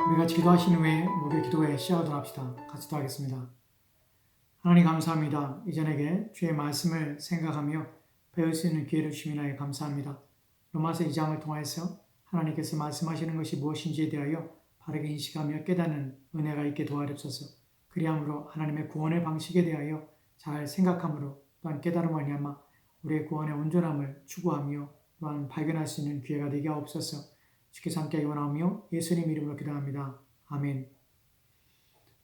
우리 같이 기도하신 후에 목요 기도회 시작하도록 합시다. 같이 기도하겠습니다. 하나님 감사합니다. 이전에게 주의 말씀을 생각하며 배울 수 있는 기회를 주시니 감사합니다. 로마서 2장을 통해서 하나님께서 말씀하시는 것이 무엇인지에 대하여 바르게 인식하며 깨닫는 은혜가 있게 도와주옵소서. 그리함으로 하나님의 구원의 방식에 대하여 잘 생각함으로 또한 깨달음을 말미암아 우리의 구원의 온전함을 추구하며 또한 발견할 수 있는 기회가 되게 하옵소서. 주께서 함께 원하오며 예수님 이름으로 기도합니다. 아멘.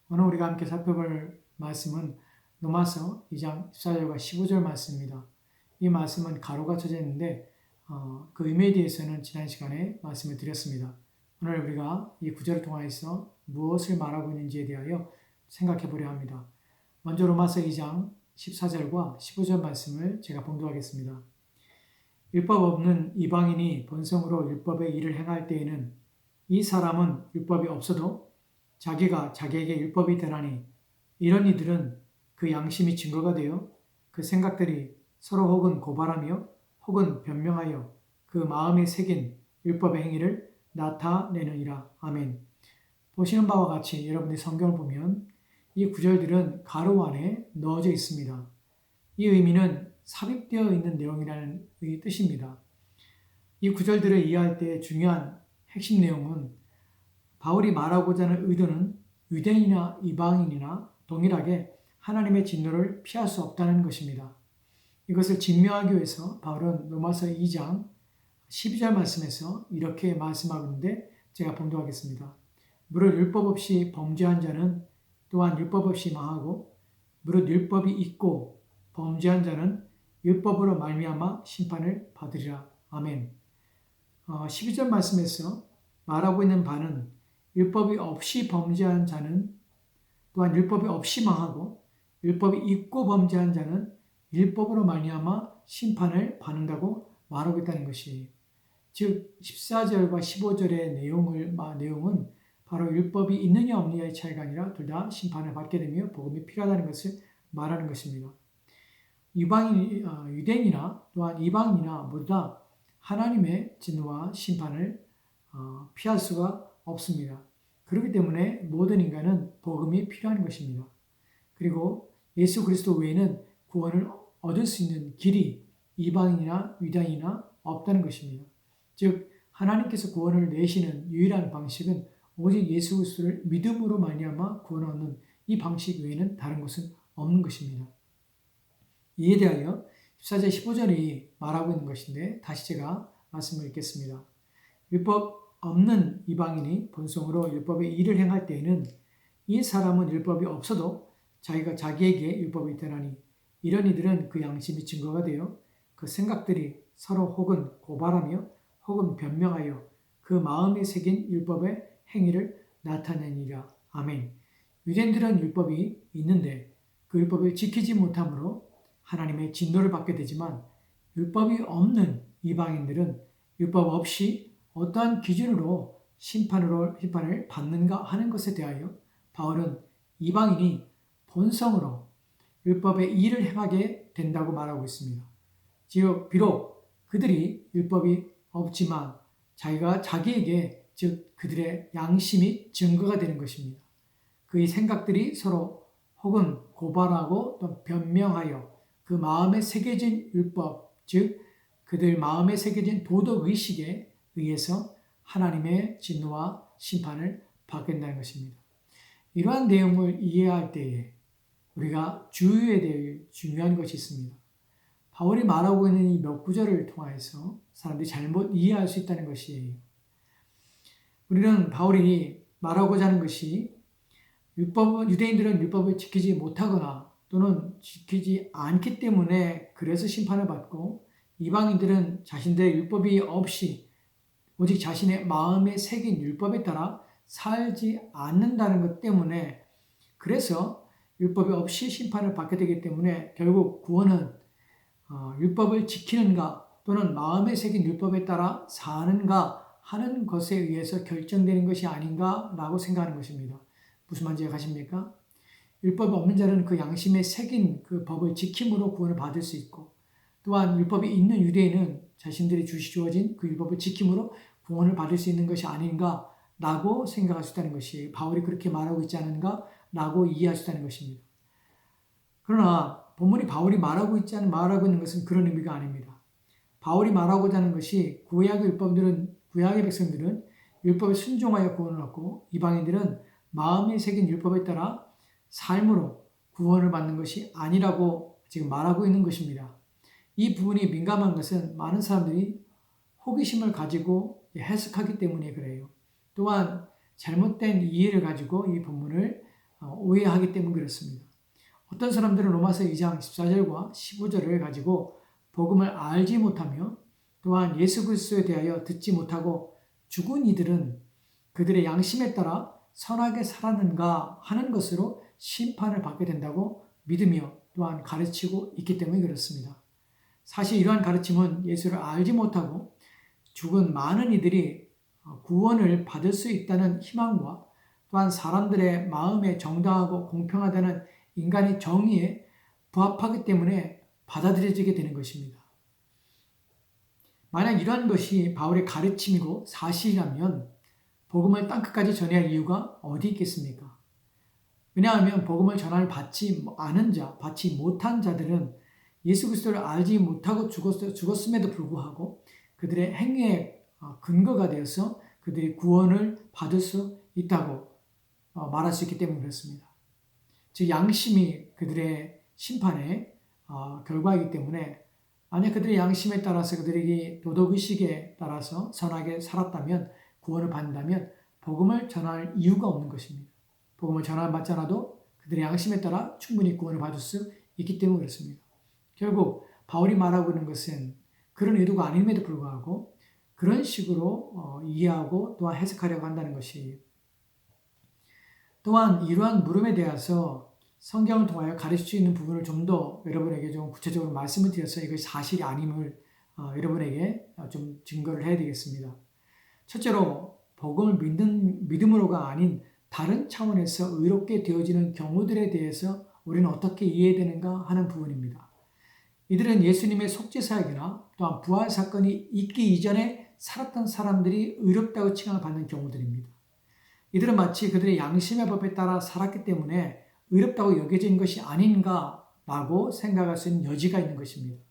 오늘 우리가 함께 살펴볼 말씀은 로마서 2장 14절과 15절 말씀입니다. 이 말씀은 가로가 쳐져 있는데 그 의미에 대해서는 지난 시간에 말씀을 드렸습니다. 오늘 우리가 이 구절을 통해서 무엇을 말하고 있는지에 대하여 생각해 보려 합니다. 먼저 로마서 2장 14절과 15절 말씀을 제가 봉독하겠습니다. 율법 없는 이방인이 본성으로 율법의 일을 행할 때에는 이 사람은 율법이 없어도 자기가 자기에게 율법이 되나니 이런 이들은 그 양심이 증거가 되어 그 생각들이 서로 혹은 고발하며 혹은 변명하여 그 마음에 새긴 율법의 행위를 나타내느니라. 아멘. 보시는 바와 같이 여러분이 성경을 보면 이 구절들은 가로 안에 넣어져 있습니다. 이 의미는 삽입되어 있는 내용이라는 뜻입니다. 이 구절들을 이해할 때 중요한 핵심 내용은 바울이 말하고자 하는 의도는 유대인이나 이방인이나 동일하게 하나님의 진노를 피할 수 없다는 것입니다. 이것을 증명하기 위해서 바울은 로마서 2장 12절 말씀에서 이렇게 말씀하고 있는데 제가 봉독하겠습니다. 무릇 율법 없이 범죄한 자는 또한 율법 없이 망하고 무릇 율법이 있고 범죄한 자는 율법으로 말미암아 심판을 받으리라. 아멘. 12절 말씀에서 말하고 있는 바는 율법이 없이 범죄한 자는 또한 율법이 없이 망하고 율법이 있고 범죄한 자는 율법으로 말미암아 심판을 받는다고 말하고 있다는 것이에요. 즉 14절과 15절의 내용은 바로 율법이 있느냐 없느냐의 차이가 아니라 둘 다 심판을 받게 되며 복음이 필요하다는 것을 말하는 것입니다. 유대인이나 또한 이방인이나 모두 다 하나님의 진노와 심판을 피할 수가 없습니다. 그렇기 때문에 모든 인간은 복음이 필요한 것입니다. 그리고 예수 그리스도 외에는 구원을 얻을 수 있는 길이 이방인이나 유대인이나 없다는 것입니다. 즉 하나님께서 구원을 내시는 유일한 방식은 오직 예수 그리스도를 믿음으로 말미암아 구원을 얻는 이 방식 외에는 다른 것은 없는 것입니다. 이에 대하여 14절 15절이 말하고 있는 것인데 다시 제가 말씀을 읽겠습니다. 율법 없는 이방인이 본성으로 율법의 일을 행할 때에는 이 사람은 율법이 없어도 자기가 자기에게 율법이 되나니 이런 이들은 그 양심이 증거가 되어 그 생각들이 서로 혹은 고발하며 혹은 변명하여 그 마음에 새긴 율법의 행위를 나타내니라. 아멘. 유대인들은 율법이 있는데 그 율법을 지키지 못함으로 하나님의 진노를 받게 되지만 율법이 없는 이방인들은 율법 없이 어떠한 기준으로 심판을 받는가 하는 것에 대하여 바울은 이방인이 본성으로 율법의 일을 행하게 된다고 말하고 있습니다. 비록 그들이 율법이 없지만 자기에게 즉 그들의 양심이 증거가 되는 것입니다. 그의 생각들이 서로 혹은 고발하고 또 변명하여 그 마음에 새겨진 율법, 즉 그들 마음에 새겨진 도덕의식에 의해서 하나님의 진노와 심판을 받겠다는 것입니다. 이러한 내용을 이해할 때에 우리가 주의에 대해 중요한 것이 있습니다. 바울이 말하고 있는 이 몇 구절을 통해서 사람들이 잘못 이해할 수 있다는 것이에요. 우리는 바울이 말하고자 하는 것이 유대인들은 율법을 지키지 못하거나 또는 지키지 않기 때문에 그래서 심판을 받고 이방인들은 자신들의 율법이 없이 오직 자신의 마음에 새긴 율법에 따라 살지 않는다는 것 때문에 그래서 율법이 없이 심판을 받게 되기 때문에 결국 구원은 율법을 지키는가 또는 마음에 새긴 율법에 따라 사는가 하는 것에 의해서 결정되는 것이 아닌가라고 생각하는 것입니다. 무슨 말인지 아십니까? 율법이 없는 자는 그 양심에 새긴 그 법을 지킴으로 구원을 받을 수 있고 또한 율법이 있는 유대인은 자신들이 주어진 그 율법을 지킴으로 구원을 받을 수 있는 것이 아닌가 라고 생각할 수 있다는 것이 바울이 그렇게 말하고 있지 않은가 라고 이해할 수 있다는 것입니다. 그러나 본문이 바울이 말하고 있는 것은 그런 의미가 아닙니다. 바울이 말하고자 하는 것이 구약의 백성들은 율법에 순종하여 구원을 얻고 이방인들은 마음에 새긴 율법에 따라 삶으로 구원을 받는 것이 아니라고 지금 말하고 있는 것입니다. 이 부분이 민감한 것은 많은 사람들이 호기심을 가지고 해석하기 때문에 그래요. 또한 잘못된 이해를 가지고 이 본문을 오해하기 때문에 그렇습니다. 어떤 사람들은 로마서 2장 14절과 15절을 가지고 복음을 알지 못하며 또한 예수 그리스도에 대하여 듣지 못하고 죽은 이들은 그들의 양심에 따라 선하게 살았는가 하는 것으로 심판을 받게 된다고 믿으며 또한 가르치고 있기 때문에 그렇습니다. 사실 이러한 가르침은 예수를 알지 못하고 죽은 많은 이들이 구원을 받을 수 있다는 희망과 또한 사람들의 마음에 정당하고 공평하다는 인간의 정의에 부합하기 때문에 받아들여지게 되는 것입니다. 만약 이러한 것이 바울의 가르침이고 사실이라면 복음을 땅끝까지 전해야 할 이유가 어디 있겠습니까? 왜냐하면 복음을 전할 받지 않은 자, 받지 못한 자들은 예수 그리스도를 알지 못하고 죽었음에도 불구하고 그들의 행위의 근거가 되어서 그들이 구원을 받을 수 있다고 말할 수 있기 때문에 그렇습니다. 즉 양심이 그들의 심판의 결과이기 때문에 만약 그들의 양심에 따라서 그들에게 도덕의식에 따라서 선하게 살았다면 구원을 받는다면 복음을 전할 이유가 없는 것입니다. 복음을 전하지 않아도 그들의 양심에 따라 충분히 구원을 받을 수 있기 때문에 그렇습니다. 결국 바울이 말하고 있는 것은 그런 의도가 아님에도 불구하고 그런 식으로 이해하고 또한 해석하려고 한다는 것이 또한 이러한 물음에 대해서 성경을 통하여 가르칠 수 있는 부분을 좀 더 여러분에게 좀 구체적으로 말씀을 드려서 이것이 사실이 아님을 여러분에게 좀 증거를 해야 되겠습니다. 첫째로 복음을 믿음으로가 아닌 다른 차원에서 의롭게 되어지는 경우들에 대해서 우리는 어떻게 이해해야 되는가 하는 부분입니다. 이들은 예수님의 속죄사역이나 또한 부활 사건이 있기 이전에 살았던 사람들이 의롭다고 칭함을 받는 경우들입니다. 이들은 마치 그들의 양심의 법에 따라 살았기 때문에 의롭다고 여겨진 것이 아닌가라고 생각할 수 있는 여지가 있는 것입니다.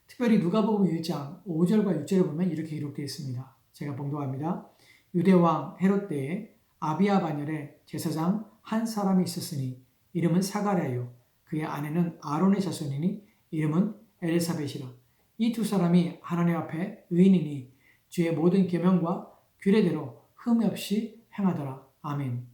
특별히 누가복음 1장 5절과 6절을 보면 이렇게 기록되어 있습니다. 제가 봉독합니다. 유대왕 헤롯 때에 아비야 반열에 제사장 한 사람이 있었으니 이름은 사가랴요 그의 아내는 아론의 자손이니 이름은 엘사벳이라. 이 두 사람이 하나님 앞에 의인이니 주의 모든 계명과 규례대로 흠이 없이 행하더라. 아멘.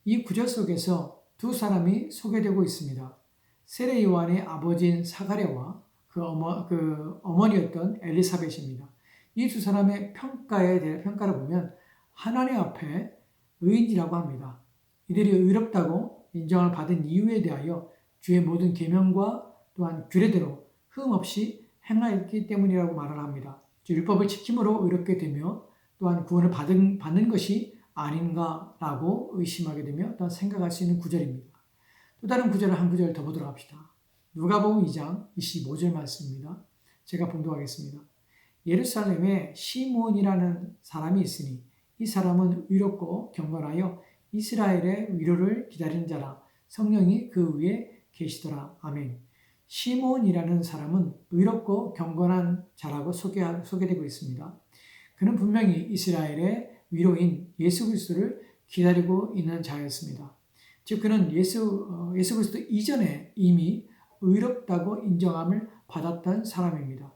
이 구절 속에서 두 사람이 소개되고 있습니다. 세례 요한의 아버지인 사가랴와 그 어머니였던 엘리사벳입니다. 이 두 사람의 평가를 보면 하나님 앞에 의인이라고 합니다. 이들이 의롭다고 인정을 받은 이유에 대하여 주의 모든 계명과 또한 규례대로 흠 없이 행하였기 때문이라고 말을 합니다. 율법을 지킴으로 의롭게 되며 또한 구원을 받는 것이 아닌가라고 의심하게 되며 또한 생각할 수 있는 구절입니다. 또 다른 구절을 한 구절 더 보도록 합시다. 누가복음 2장 25절 말씀입니다. 제가 봉독하겠습니다. 예루살렘에 시몬이라는 사람이 있으니 이 사람은 의롭고 경건하여 이스라엘의 위로를 기다리는 자라. 성령이 그 위에 계시더라. 아멘. 시몬이라는 사람은 의롭고 경건한 자라고 소개되고 있습니다. 그는 분명히 이스라엘의 위로인 예수 그리스도를 기다리고 있는 자였습니다. 즉 그는 예수 그리스도 이전에 이미 의롭다고 인정함을 받았던 사람입니다.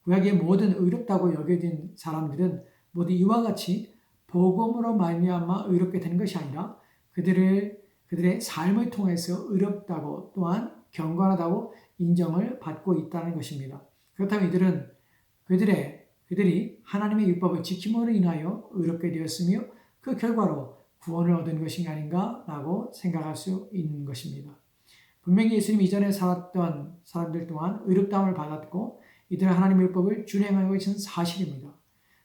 구약의 모든 의롭다고 여겨진 사람들은 모두 이와 같이 복음으로 말미암아 의롭게 되는 것이 아니라 그들의 삶을 통해서 의롭다고 또한 경건하다고 인정을 받고 있다는 것입니다. 그렇다면 그들이 하나님의 율법을 지킴으로 인하여 의롭게 되었으며 그 결과로 구원을 얻은 것이 아닌가라고 생각할 수 있는 것입니다. 분명히 예수님 이전에 살았던 사람들 또한 의롭다함을 받았고 이들은 하나님의 율법을 준행하고 있는 사실입니다.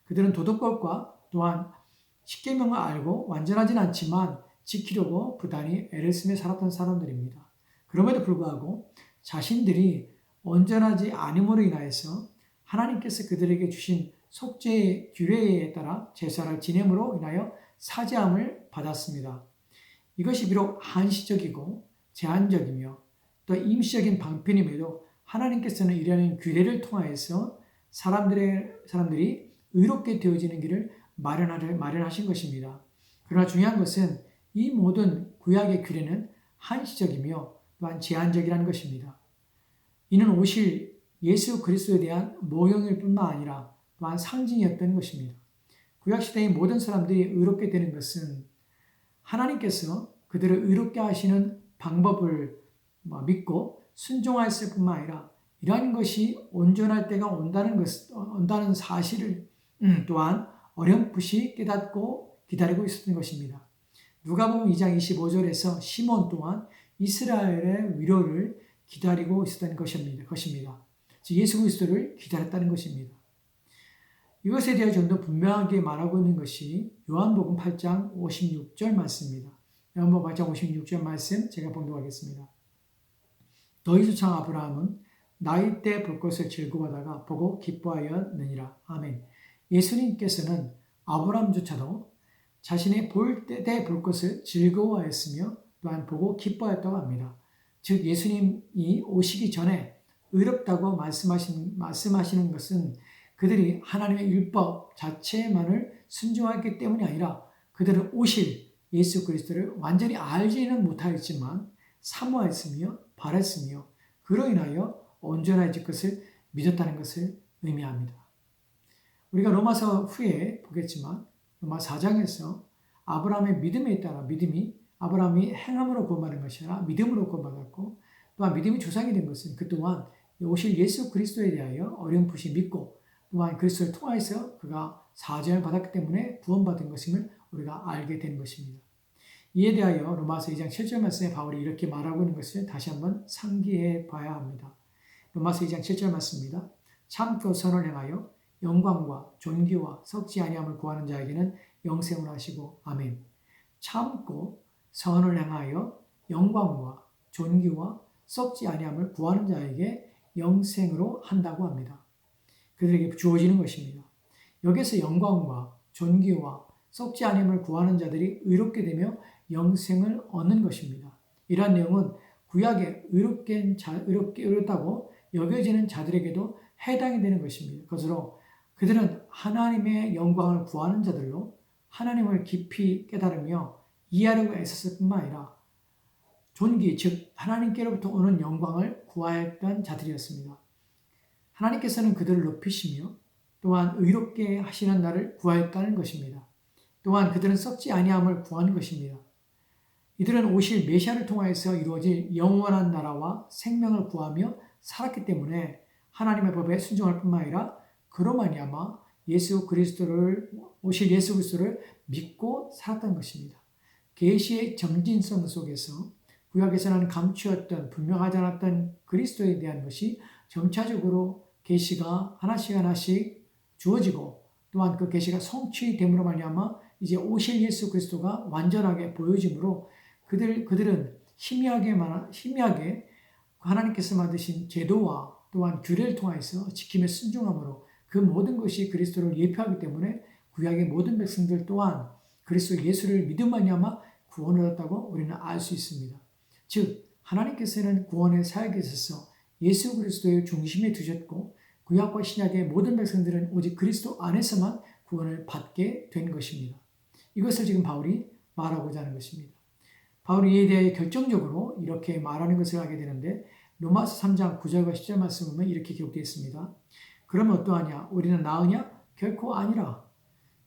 그들은 도덕법과 또한 십계명을 알고 완전하진 않지만 지키려고 부단히 애를 쓰며 살았던 사람들입니다. 그럼에도 불구하고 자신들이 온전하지 않음으로 인하여서 하나님께서 그들에게 주신 속죄의 규례에 따라 제사를 지냄으로 인하여 사죄함을 받았습니다. 이것이 비록 한시적이고 제한적이며 또 임시적인 방편임에도 하나님께서는 이러한 규례를 통하여서 사람들이 의롭게 되어지는 길을 마련하신 것입니다. 그러나 중요한 것은 이 모든 구약의 규례는 한시적이며 또한 제한적이라는 것입니다. 이는 오실 예수 그리스도에 대한 모형일 뿐만 아니라 또한 상징이었던 것입니다. 구약시대의 모든 사람들이 의롭게 되는 것은 하나님께서 그들을 의롭게 하시는 방법을 믿고 순종했을 뿐만 아니라 이러한 것이 온전할 때가 온다는 사실을 또한 어렴풋이 깨닫고 기다리고 있었던 것입니다. 누가복음 2장 25절에서 시몬 또한 이스라엘의 위로를 기다리고 있었던 것입니다. 즉 예수 그리스도를 기다렸다는 것입니다. 이것에 대해 좀 더 분명하게 말하고 있는 것이 요한복음 8장 56절 말씀입니다. 요한복음 8장 56절 말씀 제가 봉독하겠습니다. 너희 조상 아브라함은 나이 때 볼 것을 즐거워하다가 보고 기뻐하였느니라. 아멘. 예수님께서는 아브라함조차도 자신의 볼 때 볼 것을 즐거워하였으며 또한 보고 기뻐하였다고 합니다. 즉 예수님이 오시기 전에 의롭다고 말씀하시는 것은 그들이 하나님의 율법 자체만을 순종했기 때문이 아니라 그들은 오실 예수 그리스도를 완전히 알지는 못하였지만 사모했으며 바랐으며 그로 인하여 온전해질 것을 믿었다는 것을 의미합니다. 우리가 로마서 후에 보겠지만 로마 4장에서 아브라함의 믿음에 따라 믿음이 아브라함이 행함으로 구원받은 것이 아니라 믿음으로 구원받았고 또한 믿음이 조상이 된 것은 그 또한 오실 예수 그리스도에 대하여 어렴풋이 믿고 또한 그리스도를 통하여서 그가 사죄를 받았기 때문에 구원받은 것임을 우리가 알게 된 것입니다. 이에 대하여 로마서 2장 7절 말씀에 바울이 이렇게 말하고 있는 것을 다시 한번 상기해 봐야 합니다. 로마서 2장 7절 말씀입니다. 참고 선을 행하여 영광과 존귀와 썩지 아니함을 구하는 자에게는 영생을 하시고 아멘. 참고 선을 행하여 영광과 존귀와 썩지 아니함을 구하는 자에게 영생으로 한다고 합니다. 그들에게 주어지는 것입니다. 여기서 영광과 존귀와 썩지 아니함을 구하는 자들이 의롭게 되며 영생을 얻는 것입니다. 이러한 내용은 구약에 의롭다고 여겨지는 자들에게도 해당이 되는 것입니다. 그것으로 그들은 하나님의 영광을 구하는 자들로 하나님을 깊이 깨달으며 이해하려고 애썼을 뿐만 아니라 존귀, 즉 하나님께로부터 오는 영광을 구하였던 자들이었습니다. 하나님께서는 그들을 높이시며 또한 의롭게 하시는 날을 구하였다는 것입니다. 또한 그들은 썩지 아니함을 구한 것입니다. 이들은 오실 메시아를 통하여서 이루어질 영원한 나라와 생명을 구하며 살았기 때문에 하나님의 법에 순종할 뿐만 아니라 그로 말미암아 오실 예수 그리스도를 믿고 살았던 것입니다. 계시의 정진성 속에서 구약에서는 감추었던 분명하지 않았던 그리스도에 대한 것이 점차적으로 계시가 하나씩 주어지고 또한 그 계시가 성취됨으로 말미암아 이제 오실 예수 그리스도가 완전하게 보여짐으로 그들은 희미하게 하나님께서 만드신 제도와 또한 규례를 통해서 지킴에 순종함으로 그 모든 것이 그리스도를 예표하기 때문에 구약의 모든 백성들 또한 그리스도 예수를 믿음 말미암아 구원을 얻었다고 우리는 알 수 있습니다. 즉 하나님께서는 구원의 사역에 있어서 예수 그리스도의 중심에 두셨고 구약과 신약의 모든 백성들은 오직 그리스도 안에서만 구원을 받게 된 것입니다. 이것을 지금 바울이 말하고자 하는 것입니다. 바울이 이에 대해 결정적으로 이렇게 말하는 것을 하게 되는데 로마서 3장 9절과 10절 말씀을 보면 이렇게 기록되어 있습니다. 그러면 어떠하냐? 우리는 나으냐? 결코 아니라.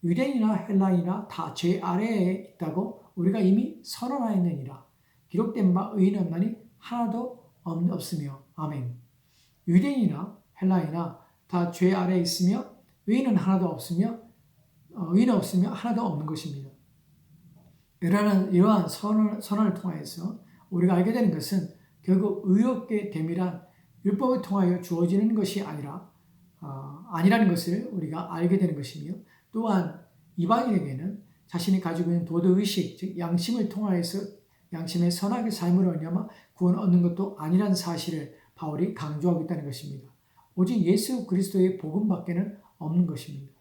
유대인이나 헬라인이나 다 죄 아래에 있다고 우리가 이미 선언하였느니라. 기록된 바 의인 없나니 하나도 없으며. 아멘. 유대인이나 헬라인이나 다 죄 아래에 있으며 의인은 하나도 없으며 하나도 없는 것입니다. 이러한 선언을 통하여서 우리가 알게 되는 것은 결국 의롭게 됨이란 율법을 통하여 주어지는 것이 아니라는 것을 우리가 알게 되는 것이며 또한 이방인에게는 자신이 가지고 있는 도덕의식, 즉 양심을 통하여서 양심의 선하게 삶으로 말미암아 구원을 얻는 것도 아니라는 사실을 바울이 강조하고 있다는 것입니다. 오직 예수 그리스도의 복음밖에는 없는 것입니다.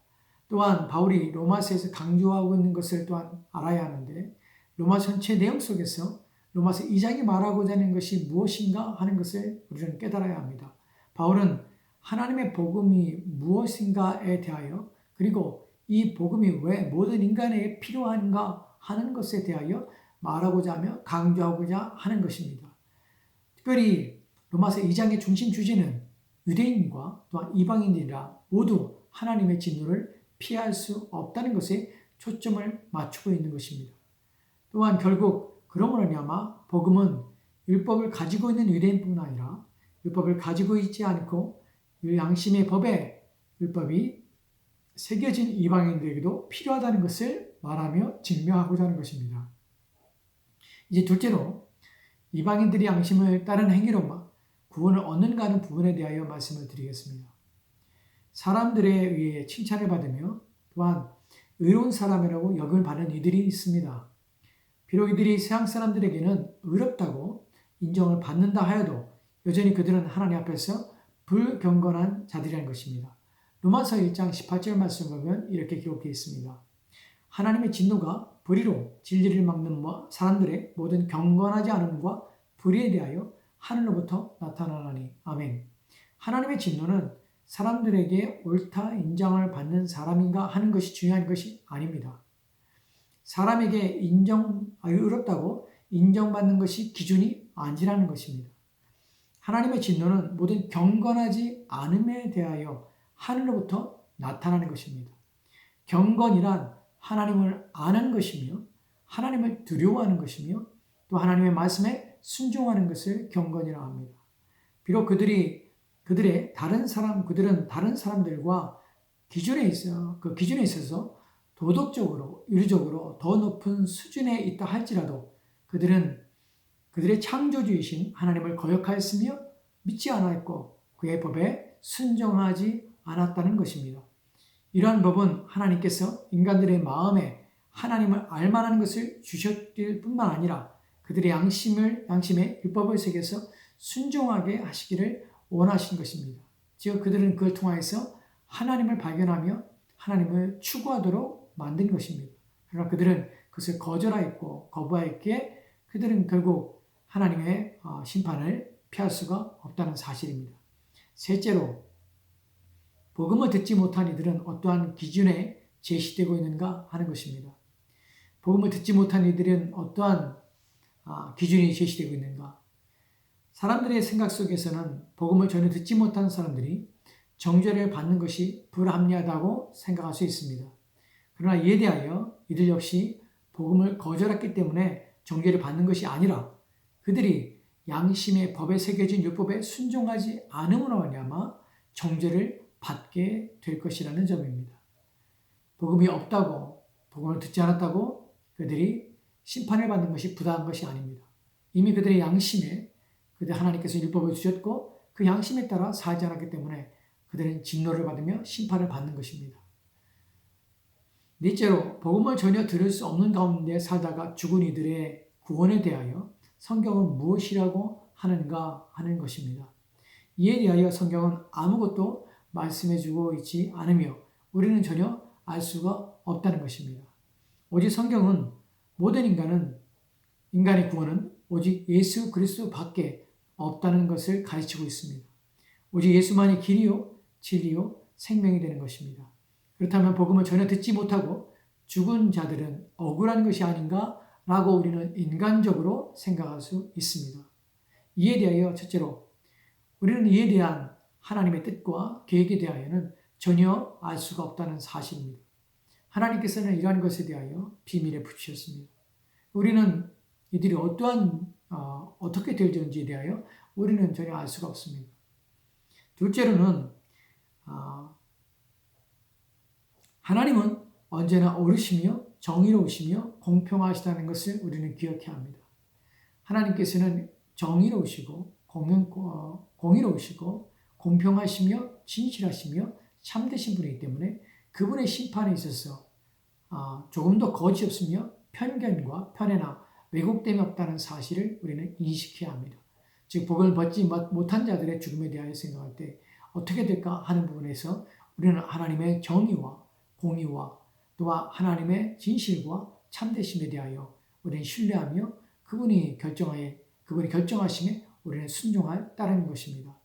또한 바울이 로마서에서 강조하고 있는 것을 또한 알아야 하는데 로마 전체 내용 속에서 로마서 2장이 말하고자 하는 것이 무엇인가 하는 것을 우리는 깨달아야 합니다. 바울은 하나님의 복음이 무엇인가에 대하여 그리고 이 복음이 왜 모든 인간에게 필요한가 하는 것에 대하여 말하고자 하며 강조하고자 하는 것입니다. 특별히 로마서 2장의 중심 주제는 유대인과 또한 이방인들이라 모두 하나님의 진노를 피할 수 없다는 것에 초점을 맞추고 있는 것입니다. 또한 결국 그러므로 말미암아 복음은 율법을 가지고 있는 유대인뿐 아니라 율법을 가지고 있지 않고 양심의 법에 율법이 새겨진 이방인들에게도 필요하다는 것을 말하며 증명하고자 하는 것입니다. 이제 둘째로 이방인들이 양심을 따른 행위로 구원을 얻는가 하는 부분에 대하여 말씀을 드리겠습니다. 사람들에 의해 칭찬을 받으며 또한 의로운 사람이라고 여김을 받는 이들이 있습니다. 비록 이들이 세상 사람들에게는 의롭다고 인정을 받는다 하여도 여전히 그들은 하나님 앞에서 불경건한 자들이라는 것입니다. 로마서 1장 18절 말씀을 보면 이렇게 기록되어 있습니다. 하나님의 진노가 불의로 진리를 막는 사람들의 모든 경건하지 않음과 불의에 대하여 하늘로부터 나타나나니. 아멘. 하나님의 진노는 사람들에게 옳다 인정을 받는 사람인가 하는 것이 중요한 것이 아닙니다. 사람에게 의롭다고 인정받는 것이 기준이 아니라는 것입니다. 하나님의 진노는 모든 경건하지 않음에 대하여 하늘로부터 나타나는 것입니다. 경건이란 하나님을 아는 것이며 하나님을 두려워하는 것이며 또 하나님의 말씀에 순종하는 것을 경건이라고 합니다. 비록 그들은 다른 사람들과 기준에 있어서 도덕적으로, 윤리적으로 더 높은 수준에 있다 할지라도 그들의 창조주이신 하나님을 거역하였으며 믿지 않았고 그의 법에 순종하지 않았다는 것입니다. 이러한 법은 하나님께서 인간들의 마음에 하나님을 알만한 것을 주셨을 뿐만 아니라 그들의 양심에 율법을 새겨서 순종하게 하시기를 원하신 것입니다. 즉 그들은 그걸 통하여서 하나님을 발견하며 하나님을 추구하도록 만든 것입니다. 그러나 그들은 그것을 거절하였고 거부하였기에 그들은 결국 하나님의 심판을 피할 수가 없다는 사실입니다. 셋째로 복음을 듣지 못한 이들은 어떠한 기준에 제시되고 있는가 하는 것입니다. 복음을 듣지 못한 이들은 어떠한 기준이 제시되고 있는가? 사람들의 생각 속에서는 복음을 전혀 듣지 못한 사람들이 정죄를 받는 것이 불합리하다고 생각할 수 있습니다. 그러나 이에 대하여 이들 역시 복음을 거절했기 때문에 정죄를 받는 것이 아니라 그들이 양심의 법에 새겨진 율법에 순종하지 않음으로 말미암아 정죄를 받게 될 것이라는 점입니다. 복음이 없다고, 복음을 듣지 않았다고 그들이 심판을 받는 것이 부당한 것이 아닙니다. 이미 그들의 양심에 하나님께서 율법을 주셨고 그 양심에 따라 살지 않았기 때문에 그들은 진노를 받으며 심판을 받는 것입니다. 넷째로 복음을 전혀 들을 수 없는 가운데 살다가 죽은 이들의 구원에 대하여 성경은 무엇이라고 하는가 하는 것입니다. 이에 대하여 성경은 아무것도 말씀해주고 있지 않으며 우리는 전혀 알 수가 없다는 것입니다. 오직 성경은 모든 인간의 구원은 오직 예수 그리스도밖에 없다는 것을 가르치고 있습니다. 오직 예수만이 길이요 진리요 생명이 되는 것입니다. 그렇다면 복음을 전혀 듣지 못하고 죽은 자들은 억울한 것이 아닌가라고 우리는 인간적으로 생각할 수 있습니다. 이에 대하여 첫째로 우리는 이에 대한 하나님의 뜻과 계획에 대하여는 전혀 알 수가 없다는 사실입니다. 하나님께서는 이러한 것에 대하여 비밀에 붙이셨습니다. 우리는 이들이 어떻게 될지에 대하여 우리는 전혀 알 수가 없습니다. 둘째로는 하나님은 언제나 옳으시며 정의로우시며 공평하시다는 것을 우리는 기억해야 합니다. 하나님께서는 정의로우시고 공의로우시고 공평하시며 진실하시며 참되신 분이기 때문에 그분의 심판에 있어서 조금도 거짓 없으며 편견과 편애나 왜곡됨이 없다는 사실을 우리는 인식해야 합니다. 즉 복을 받지 못한 자들의 죽음에 대하여 생각할 때 어떻게 될까 하는 부분에서 우리는 하나님의 정의와 공의와 또한 하나님의 진실과 참되심에 대하여 우리는 신뢰하며 그분이 결정하심에 우리는 순종할 따르는 것입니다.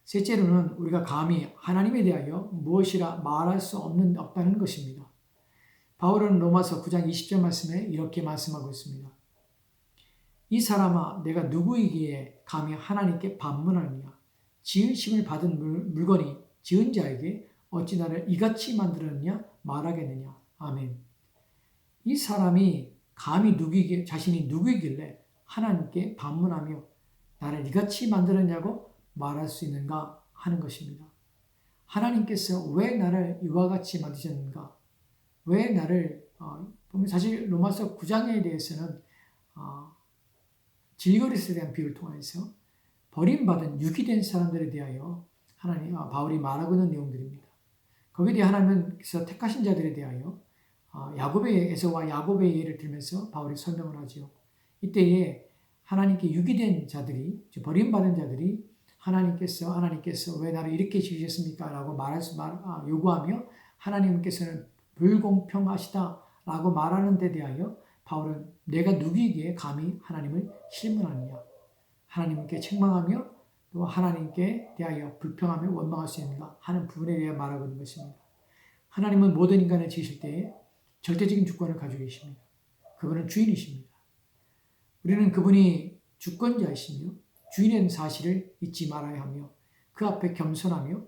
셋째로는 우리가 감히 하나님에 대하여 무엇이라 말할 수 없다는 것입니다. 바울은 로마서 9장 20절 말씀에 이렇게 말씀하고 있습니다. 이 사람아 내가 누구이기에 감히 하나님께 반문하느냐. 지으심을 받은 물건이 지은 자에게 어찌 나를 이같이 만들었느냐 말하겠느냐. 아멘. 이 사람이 감히 자신이 누구이길래 하나님께 반문하며 나를 이같이 만들었냐고 말할 수 있는가 하는 것입니다. 하나님께서 왜 나를 이와 같이 만드셨는가? 왜 나를 보면 사실 로마서 9장에 대해서는 질그릇에 대한 비유를 통해서 버림받은 유기된 사람들에 대하여 바울이 말하고 있는 내용들입니다. 거기에 대해 하나님께서 택하신 자들에 대하여 에서와 야곱의 예를 들면서 바울이 설명을 하지요. 이때에 하나님께 유기된 자들이 버림받은 자들이 하나님께서 왜 나를 이렇게 지으셨습니까? 라고 요구하며 하나님께서는 불공평하시다라고 말하는 데 대하여 바울은 내가 누구이기에 감히 하나님을 실문하느냐. 하나님께 책망하며 또 하나님께 대하여 불평하며 원망할 수 있는가 하는 부분에 대해 말하고 있는 것입니다. 하나님은 모든 인간을 지으실 때에 절대적인 주권을 가지고 계십니다. 그분은 주인이십니다. 우리는 그분이 주권자이시며 주인의 사실을 잊지 말아야 하며 그 앞에 겸손하며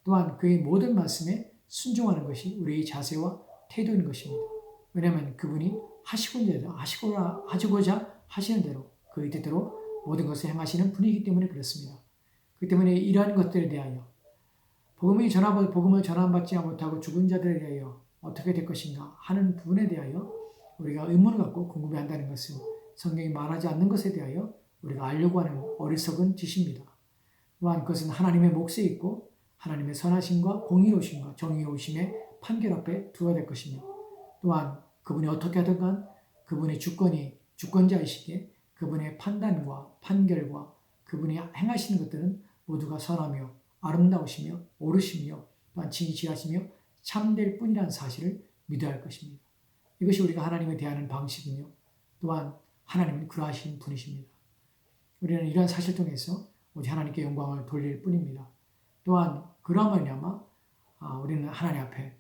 또한 그의 모든 말씀에 순종하는 것이 우리의 자세와 태도인 것입니다. 왜냐하면 그분이 하시고자 하시는 대로 그의 뜻대로 모든 것을 행하시는 분이기 때문에 그렇습니다. 그렇기 때문에 이러한 것들에 대하여 복음을 전환받지 못하고 죽은 자들에 대하여 어떻게 될 것인가 하는 부분에 대하여 우리가 의문을 갖고 궁금해한다는 것은 성경이 말하지 않는 것에 대하여 우리가 알려고 하는 어리석은 짓입니다. 또한 그것은 하나님의 몫에 있고 하나님의 선하심과 공의로우심과 정의로우심의 판결 앞에 두어야 될 것이며 또한 그분이 어떻게 하든 간 그분의 주권자이시기에 그분의 판단과 판결과 그분이 행하시는 것들은 모두가 선하며 아름다우시며 옳으시며 또한 진실하시며 참될 뿐이라는 사실을 믿어야 할 것입니다. 이것이 우리가 하나님에 대하는 방식이며 또한 하나님은 그러하신 분이십니다. 우리는 이러한 사실 통해서 오직 하나님께 영광을 돌릴 뿐입니다. 또한 그러한 말미암아 우리는 하나님 앞에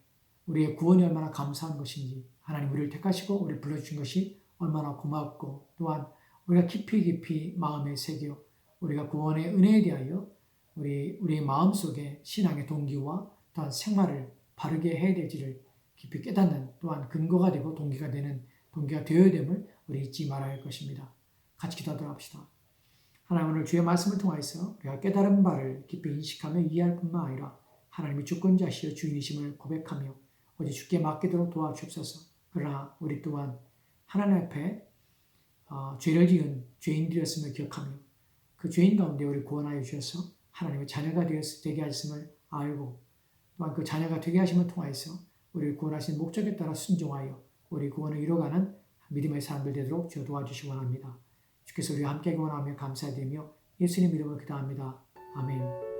우리의 구원이 얼마나 감사한 것인지 하나님 우리를 택하시고 우리를 불러주신 것이 얼마나 고맙고 또한 우리가 깊이 마음에 새겨 우리가 구원의 은혜에 대하여 우리의 마음속에 신앙의 동기와 또한 생활을 바르게 해야 될지를 깊이 깨닫는 또한 근거가 되고 동기가 되어야 됨을 우리 잊지 말아야 할 것입니다. 같이 기도하도록 합시다. 하나님 오늘 주의 말씀을 통하여서 우리가 깨달은 바를 깊이 인식하며 이해할 뿐만 아니라 하나님이 주권자시여 주인이심을 고백하며 오직 주께 맡기도록 도와주옵소서. 그러나 우리 또한 하나님 앞에 죄를 지은 죄인들이었음을 기억하며 그 죄인 가운데 우리 구원하여 주셔서 하나님의 자녀가 되게 하셨음을 알고 또한 그 자녀가 되게 하심을 통하여서 우리를 구원하신 목적에 따라 순종하여 우리 구원을 이뤄가는 믿음의 사람들 되도록 주여 도와주시기 원합니다. 주께서 우리와 함께 원하며 감사드리며 예수님 이름으로 기도합니다. 아멘.